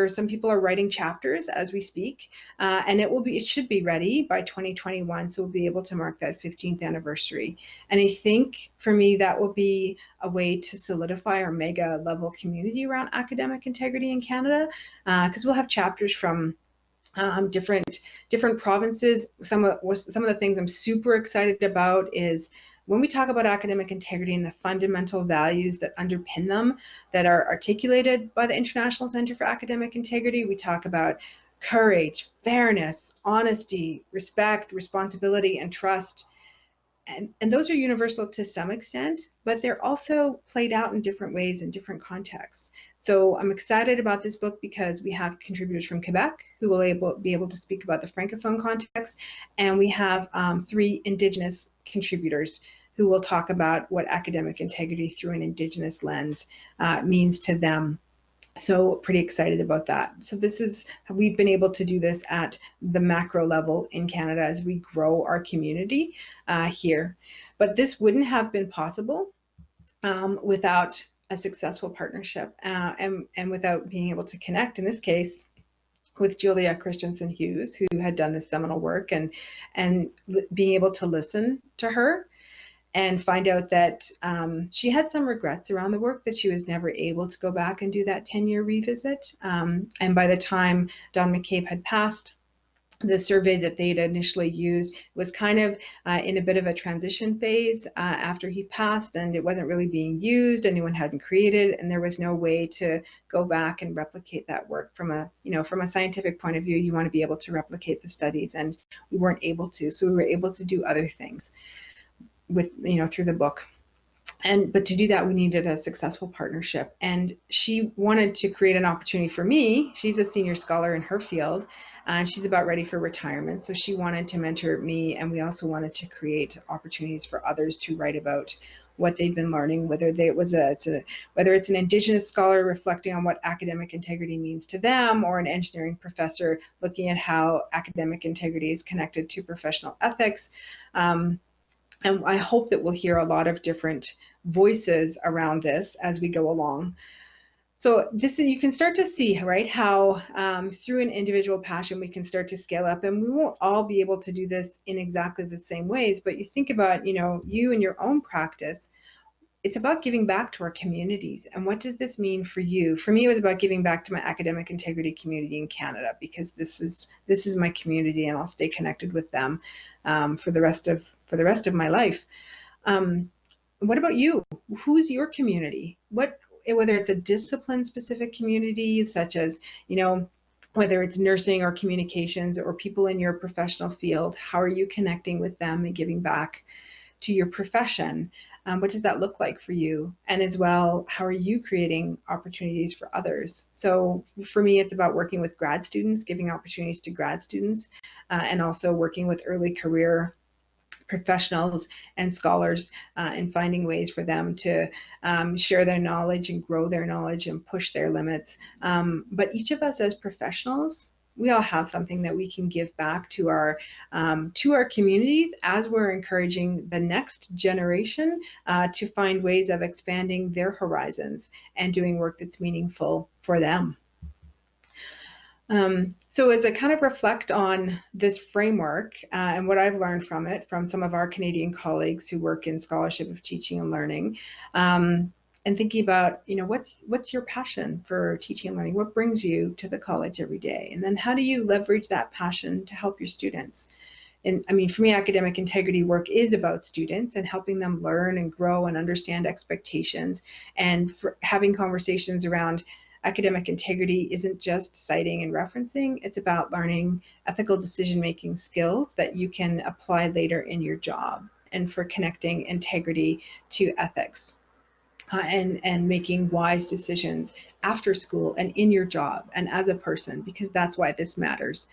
Some people are writing chapters as we speak, and it should be ready by 2021. So we'll be able to mark that 15th anniversary. And I think for me that will be a way to solidify our mega level community around academic integrity in Canada, because we'll have chapters from different provinces. Some of the things I'm super excited about is, when we talk about academic integrity and the fundamental values that underpin them, that are articulated by the International Center for Academic Integrity, we talk about courage, fairness, honesty, respect, responsibility, and trust. And those are universal to some extent, but they're also played out in different ways in different contexts. So I'm excited about this book because we have contributors from Quebec who will be able to speak about the Francophone context, and we have 3 Indigenous contributors who will talk about what academic integrity through an Indigenous lens means to them. So pretty excited about that. So we've been able to do this at the macro level in Canada as we grow our community here. But this wouldn't have been possible without a successful partnership and without being able to connect, in this case, with Julia Christensen Hughes, who had done this seminal work, and being able to listen to her and find out that she had some regrets around the work, that she was never able to go back and do that 10-year revisit. And by the time Don McCabe had passed, the survey that they'd initially used was kind of in a bit of a transition phase after he passed, and it wasn't really being used. Anyone hadn't created, and there was no way to go back and replicate that work from a, from a scientific point of view. You want to be able to replicate the studies, and we weren't able to. So we were able to do other things with, through the book. But to do that, we needed a successful partnership. And she wanted to create an opportunity for me. She's a senior scholar in her field, and she's about ready for retirement. So she wanted to mentor me, and we also wanted to create opportunities for others to write about what they'd been learning, whether it's an Indigenous scholar reflecting on what academic integrity means to them, or an engineering professor looking at how academic integrity is connected to professional ethics. And I hope that we'll hear a lot of different voices around this as we go along. So you can start to see, right, how through an individual passion we can start to scale up, and we won't all be able to do this in exactly the same ways, but you think about, you and your own practice. It's about giving back to our communities. And what does this mean for you? For me, it was about giving back to my academic integrity community in Canada, because this is my community, and I'll stay connected with them for the rest of my life. What about you? Who's your community? Whether it's a discipline-specific community, such as, whether it's nursing or communications or people in your professional field, how are you connecting with them and giving back to your profession? What does that look like for you? And as well, how are you creating opportunities for others? So for me, it's about working with grad students, giving opportunities to grad students, and also working with early career professionals and scholars and finding ways for them to share their knowledge and grow their knowledge and push their limits. But each of us as professionals, we all have something that we can give back to our communities, as we're encouraging the next generation to find ways of expanding their horizons and doing work that's meaningful for them. So as I kind of reflect on this framework and what I've learned from it, from some of our Canadian colleagues who work in scholarship of teaching and learning, and thinking about, what's your passion for teaching and learning? What brings you to the college every day? And then how do you leverage that passion to help your students? And I mean, for me, academic integrity work is about students and helping them learn and grow and understand expectations, and for having conversations around academic integrity isn't just citing and referencing. It's about learning ethical decision-making skills that you can apply later in your job, and for connecting integrity to ethics and making wise decisions after school and in your job and as a person, because that's why this matters.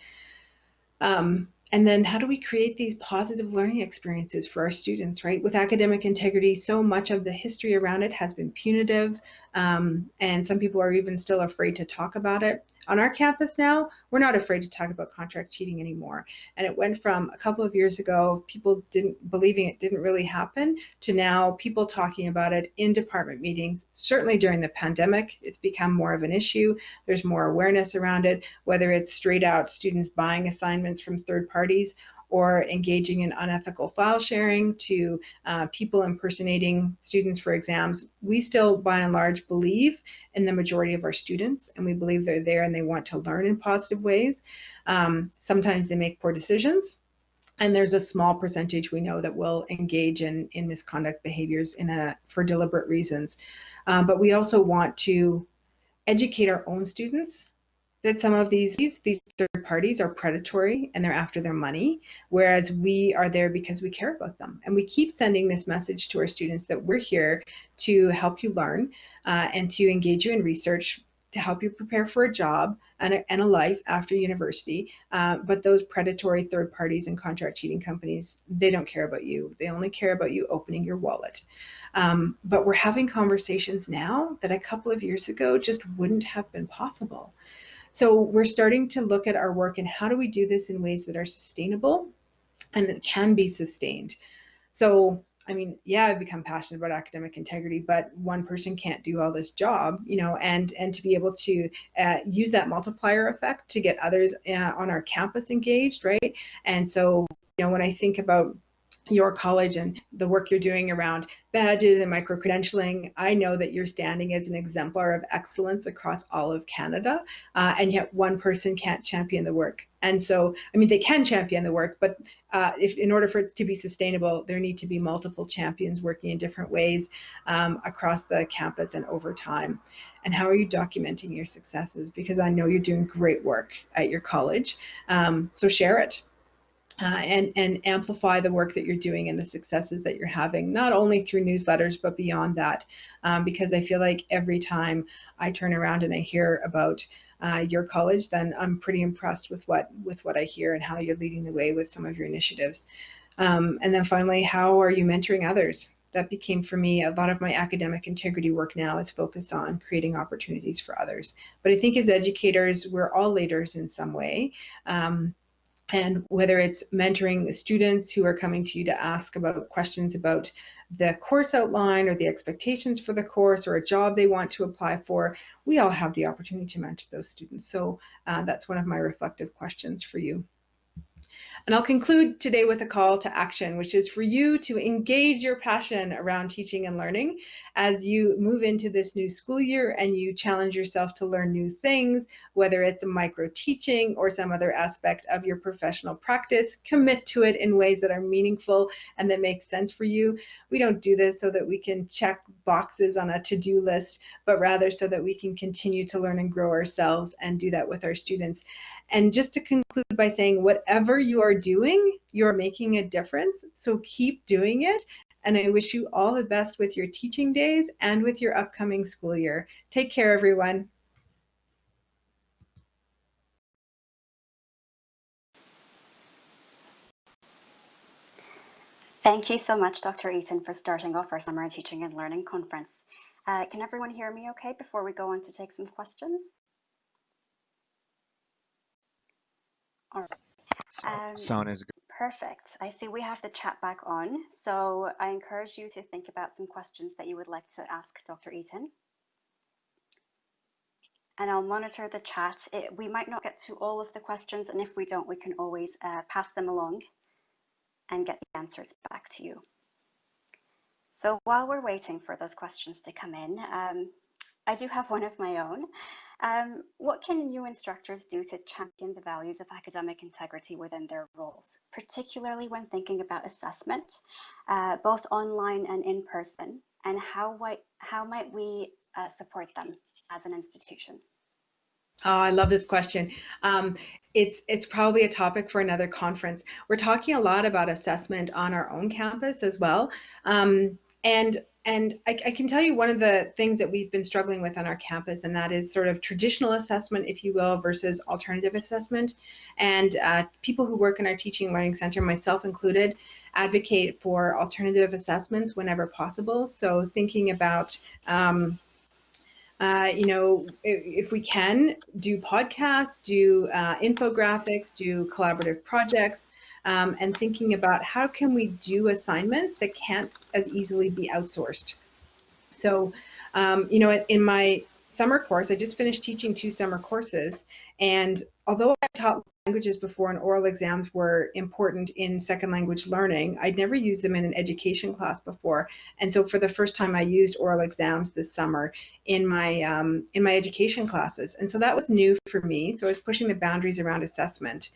And then how do we create these positive learning experiences for our students, right? With academic integrity, so much of the history around it has been punitive, and some people are even still afraid to talk about it. On our campus now, we're not afraid to talk about contract cheating anymore. And it went from a couple of years ago, people believing it didn't really happen, to now people talking about it in department meetings. Certainly during the pandemic, it's become more of an issue. There's more awareness around it, whether it's straight out students buying assignments from third parties, or engaging in unethical file sharing, to people impersonating students for exams. We still, by and large, believe in the majority of our students, and we believe they're there and they want to learn in positive ways. Sometimes they make poor decisions, and there's a small percentage we know that will engage in misconduct behaviors for deliberate reasons. But we also want to educate our own students that some of these third parties are predatory and they're after their money, whereas we are there because we care about them. And we keep sending this message to our students that we're here to help you learn and to engage you in research, to help you prepare for a job and a life after university. But those predatory third parties and contract cheating companies, they don't care about you. They only care about you opening your wallet. But we're having conversations now that a couple of years ago just wouldn't have been possible. So we're starting to look at our work and how do we do this in ways that are sustainable and that can be sustained. So, I mean, yeah, I've become passionate about academic integrity, but one person can't do all this job, and to be able to use that multiplier effect to get others on our campus engaged, right? And so, when I think about your college and the work you're doing around badges and micro-credentialing. I know that you're standing as an exemplar of excellence across all of Canada, and yet one person can't champion the work. And so, I mean, they can champion the work, but if in order for it to be sustainable, there need to be multiple champions working in different ways across the campus and over time. And how are you documenting your successes? Because I know you're doing great work at your college, so share it. And amplify the work that you're doing and the successes that you're having, not only through newsletters, but beyond that, because I feel like every time I turn around and I hear about your college, then I'm pretty impressed with what I hear and how you're leading the way with some of your initiatives. And then finally, how are you mentoring others? That became for me a lot of my academic integrity work now is focused on creating opportunities for others. But I think as educators, we're all leaders in some way. And whether it's mentoring students who are coming to you to ask about questions about the course outline or the expectations for the course or a job they want to apply for, we all have the opportunity to mentor those students. So that's one of my reflective questions for you. And I'll conclude today with a call to action, which is for you to engage your passion around teaching and learning as you move into this new school year and you challenge yourself to learn new things, whether it's micro teaching or some other aspect of your professional practice. Commit to it in ways that are meaningful and that make sense for you. We don't do this so that we can check boxes on a to-do list, but rather so that we can continue to learn and grow ourselves and do that with our students. And just to conclude by saying, whatever you are doing, you're making a difference. So keep doing it. And I wish you all the best with your teaching days and with your upcoming school year. Take care, everyone. Thank you so much, Dr. Eaton, for starting off our Summer Teaching and Learning Conference. Can everyone hear me okay before we go on to take some questions? All right. Sound is good. Perfect. I see we have the chat back on, so I encourage you to think about some questions that you would like to ask Dr. Eaton. And I'll monitor the chat. We might not get to all of the questions, and if we don't, we can always pass them along and get the answers back to you. So while we're waiting for those questions to come in, I do have one of my own. What can new instructors do to champion the values of academic integrity within their roles, particularly when thinking about assessment, both online and in person, and how might we support them as an institution? Oh, I love this question. It's probably a topic for another conference. We're talking a lot about assessment on our own campus as well. And I can tell you one of the things that we've been struggling with on our campus, and that is sort of traditional assessment, if you will, versus alternative assessment. And people who work in our Teaching and Learning Center, myself included, advocate for alternative assessments whenever possible. So thinking about you know, if we can, do podcasts, do infographics, do collaborative projects, and thinking about how can we do assignments that can't as easily be outsourced. So, you know, in my summer course, I just finished teaching 2 summer courses, and although I taught languages before and oral exams were important in second language learning, I'd never used them in an education class before. And so for the first time, I used oral exams this summer in my education classes. And so that was new for me. So I was pushing the boundaries around assessment.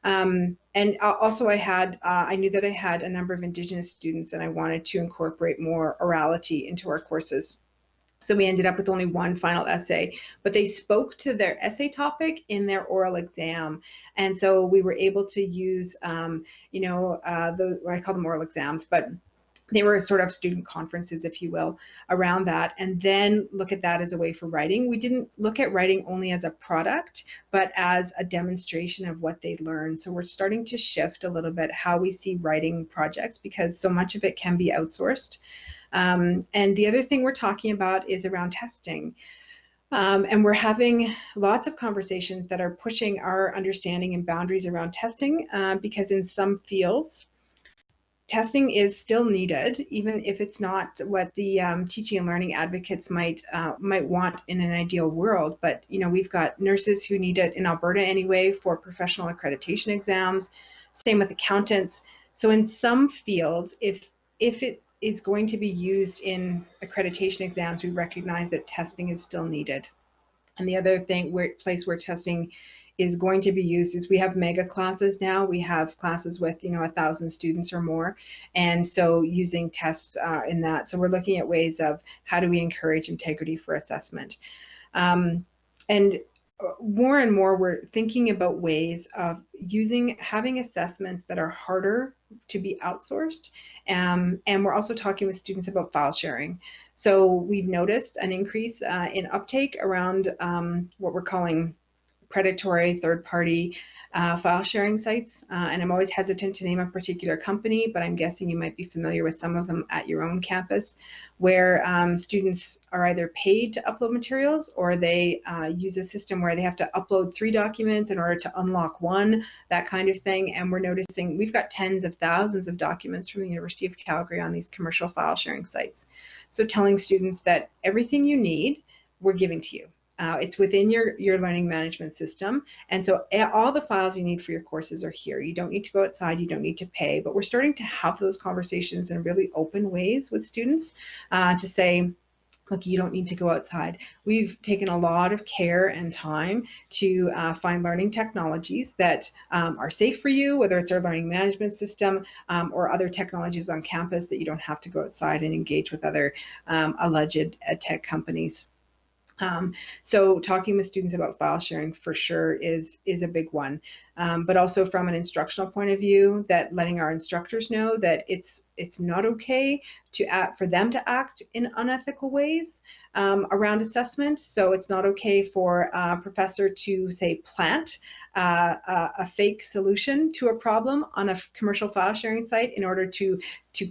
And also I knew that I had a number of Indigenous students and I wanted to incorporate more orality into our courses. So we ended up with only 1 final essay, but they spoke to their essay topic in their oral exam. And so we were able to use, you know, I call them oral exams, but they were sort of student conferences, if you will, around that, and then look at that as a way for writing. We didn't look at writing only as a product, but as a demonstration of what they learned. So we're starting to shift a little bit how we see writing projects because so much of it can be outsourced. And the other thing we're talking about is around testing. And we're having lots of conversations that are pushing our understanding and boundaries around testing because in some fields, testing is still needed, even if it's not what the teaching and learning advocates might want in an ideal world. But you know, we've got nurses who need it in Alberta anyway for professional accreditation exams. Same with accountants. So in some fields, if it is going to be used in accreditation exams, we recognize that testing is still needed. And the other place where testing is going to be used is we have mega classes now. We have classes with 1,000 students or more, and so using tests in that. So we're looking at ways of how do we encourage integrity for assessment, and more and more we're thinking about ways of having assessments that are harder to be outsourced, and we're also talking with students about file sharing. So we've noticed an increase in uptake around what we're calling predatory third-party file sharing sites, and I'm always hesitant to name a particular company, but I'm guessing you might be familiar with some of them at your own campus, where students are either paid to upload materials, or they use a system where they have to upload 3 documents in order to unlock 1, that kind of thing. And we're noticing we've got tens of thousands of documents from the University of Calgary on these commercial file sharing sites. So telling students that everything you need, we're giving to you. It's within your learning management system, and so all the files you need for your courses are here. You don't need to go outside, you don't need to pay, but we're starting to have those conversations in really open ways with students to say, look, you don't need to go outside. We've taken a lot of care and time to find learning technologies that are safe for you, whether it's our learning management system or other technologies on campus that you don't have to go outside and engage with other alleged ed tech companies. So talking with students about file sharing for sure is a big one, but also from an instructional point of view, that letting our instructors know that it's not okay for them to act in unethical ways around assessment. So it's not okay for a professor to, say, plant a fake solution to a problem on a commercial file sharing site in order to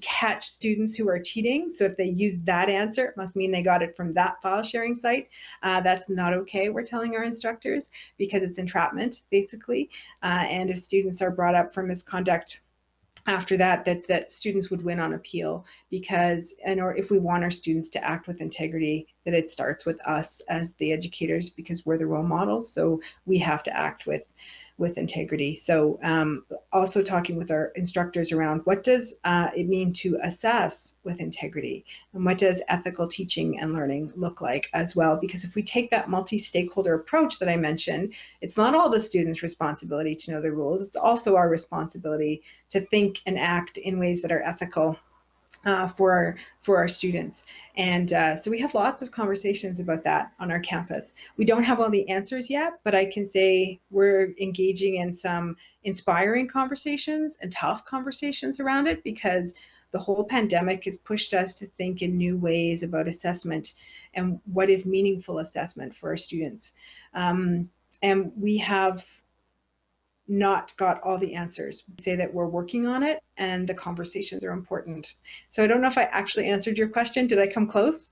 catch students who are cheating. So if they use that answer, it must mean they got it from that file sharing site. That's not okay, we're telling our instructors, because it's entrapment, basically. And if students are brought up for misconduct after that students would win on appeal, because or if we want our students to act with integrity, that it starts with us as the educators, because we're the role models, so we have to act with integrity. So also talking with our instructors around what does it mean to assess with integrity, and what does ethical teaching and learning look like as well, because if we take that multi-stakeholder approach that I mentioned, it's not all the students' responsibility to know the rules, it's also our responsibility to think and act in ways that are ethical for our students. And so we have lots of conversations about that on our campus. We don't have all the answers yet, but I can say we're engaging in some inspiring conversations and tough conversations around it, because the whole pandemic has pushed us to think in new ways about assessment and what is meaningful assessment for our students. And we have not got all the answers. We say that we're working on it, and the conversations are important. So I don't know if I actually answered your question. Did I come close?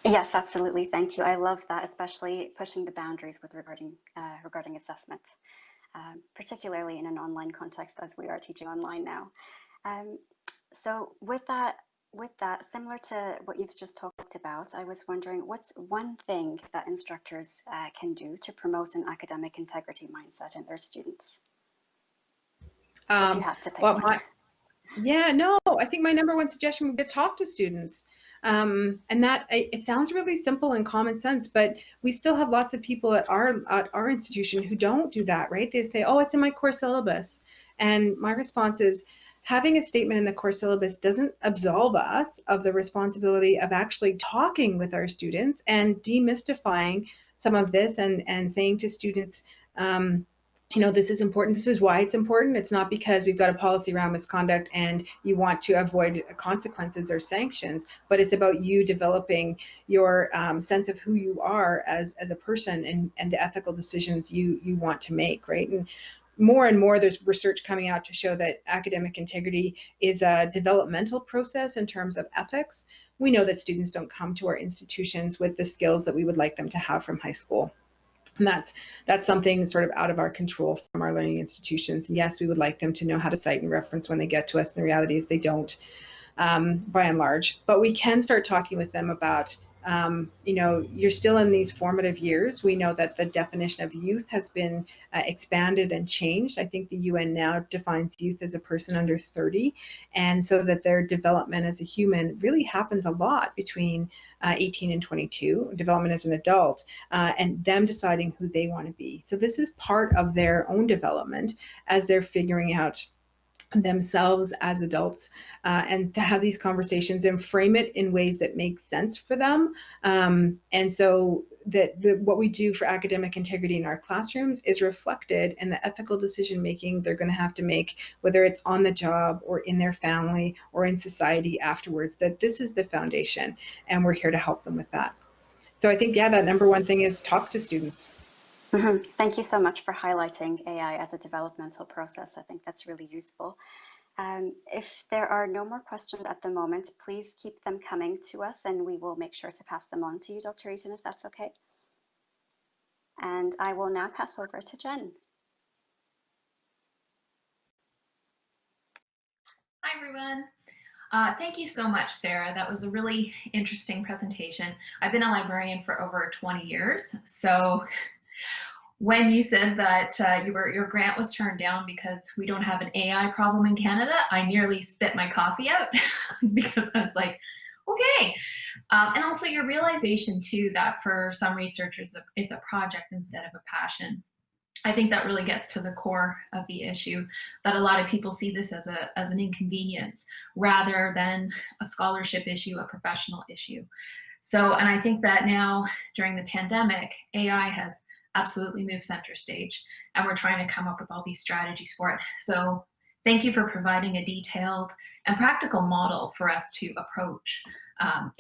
Yes, absolutely. Thank you. I love that, especially pushing the boundaries with regarding assessment, particularly in an online context, as we are teaching online now. So with that, similar to what you've just talked about, I was wondering, what's one thing that instructors can do to promote an academic integrity mindset in their students? If you have to pick one. I think my number one suggestion would be to talk to students. And that it sounds really simple and common sense, but we still have lots of people at our institution who don't do that, right? They say, oh, it's in my core syllabus. And my response is, having a statement in the core syllabus doesn't absolve us of the responsibility of actually talking with our students and demystifying some of this, and saying to students, this is important. This is why it's important. It's not because we've got a policy around misconduct and you want to avoid consequences or sanctions, but it's about you developing your sense of who you are as a person, and the ethical decisions you want to make, right? And more there's research coming out to show that academic integrity is a developmental process in terms of ethics. We know that students don't come to our institutions with the skills that we would like them to have from high school. And that's something sort of out of our control from our learning institutions. And yes, we would like them to know how to cite and reference when they get to us, and the reality is they don't, by and large. But we can start talking with them about You know, you're still in these formative years. We know that the definition of youth has been expanded and changed. I think the UN now defines youth as a person under 30, and so that their development as a human really happens a lot between 18 and 22, development as an adult, and them deciding who they want to be. So this is part of their own development as they're figuring out themselves as adults, and to have these conversations and frame it in ways that make sense for them. And so that what we do for academic integrity in our classrooms is reflected in the ethical decision making they're going to have to make, whether it's on the job or in their family or in society afterwards, that this is the foundation and we're here to help them with that. So I think, yeah, that number one thing is talk to students. Thank you so much for highlighting AI as a developmental process. I think that's really useful. If there are no more questions at the moment, please keep them coming to us and we will make sure to pass them on to you, Dr. Eaton, if that's okay. And I will now pass over to Jen. Hi, everyone. Thank you so much, Sarah. That was a really interesting presentation. I've been a librarian for over 20 years, so when you said that your grant was turned down because we don't have an AI problem in Canada, I nearly spit my coffee out because I was like, okay. And also your realization too that for some researchers it's a project instead of a passion. I think that really gets to the core of the issue, that a lot of people see this as an inconvenience rather than a scholarship issue, a professional issue. So, and I think that now during the pandemic, AI has absolutely moved center stage, and we're trying to come up with all these strategies for it. So thank you for providing a detailed and practical model for us to approach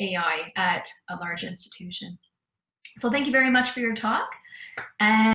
AI at a large institution. So thank you very much for your talk. And